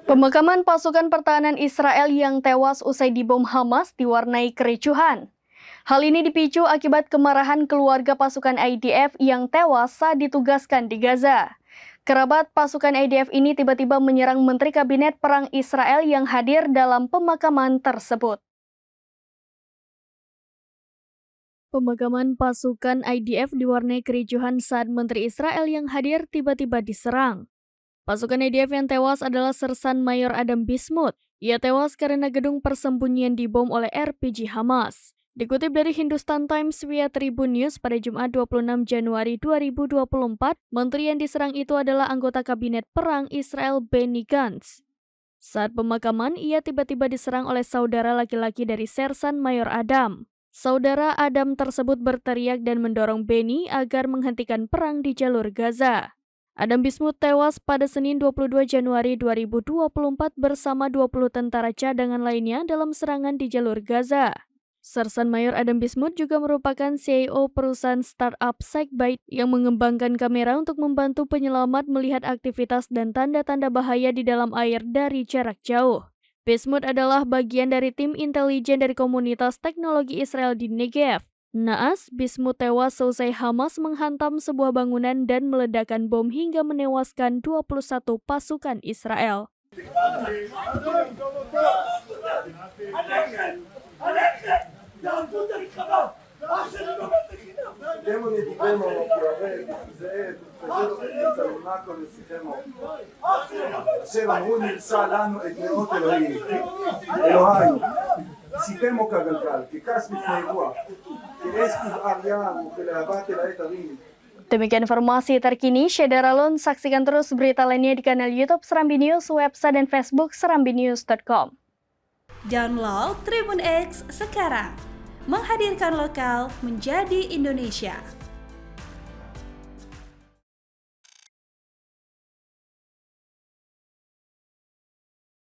Pemakaman pasukan pertahanan Israel yang tewas usai dibom Hamas diwarnai kericuhan. Hal ini dipicu akibat kemarahan keluarga pasukan IDF yang tewas saat ditugaskan di Gaza. Kerabat pasukan IDF ini tiba-tiba menyerang Menteri Kabinet Perang Israel yang hadir dalam pemakaman tersebut. Pemakaman pasukan IDF diwarnai kericuhan saat Menteri Israel yang hadir tiba-tiba diserang. Pasukan IDF yang tewas adalah Sersan Mayor Adam Bismuth. Ia tewas karena gedung persembunyian dibom oleh RPG Hamas. Dikutip dari Hindustan Times via Tribun News pada Jumat 26 Januari 2024, menteri yang diserang itu adalah anggota Kabinet Perang Israel Benny Gantz. Saat pemakaman, ia tiba-tiba diserang oleh saudara laki-laki dari Sersan Mayor Adam. Saudara Adam tersebut berteriak dan mendorong Benny agar menghentikan perang di jalur Gaza. Adam Bismuth tewas pada Senin 22 Januari 2024 bersama 20 tentara cadangan lainnya dalam serangan di jalur Gaza. Sersan Mayor Adam Bismuth juga merupakan CEO perusahaan startup Segbyte yang mengembangkan kamera untuk membantu penyelamat melihat aktivitas dan tanda-tanda bahaya di dalam air dari jarak jauh. Bismuth adalah bagian dari tim intelijen dari komunitas teknologi Israel di Negev. Naas, Bismuth tewas seusai Hamas menghantam sebuah bangunan dan meledakkan bom hingga menewaskan 21 pasukan Israel. Demikian informasi terkini, Syederalun saksikan terus berita lainnya di kanal YouTube Serambi News, website dan Facebook serambinews.com. Download Tribun X sekarang, menghadirkan lokal menjadi Indonesia.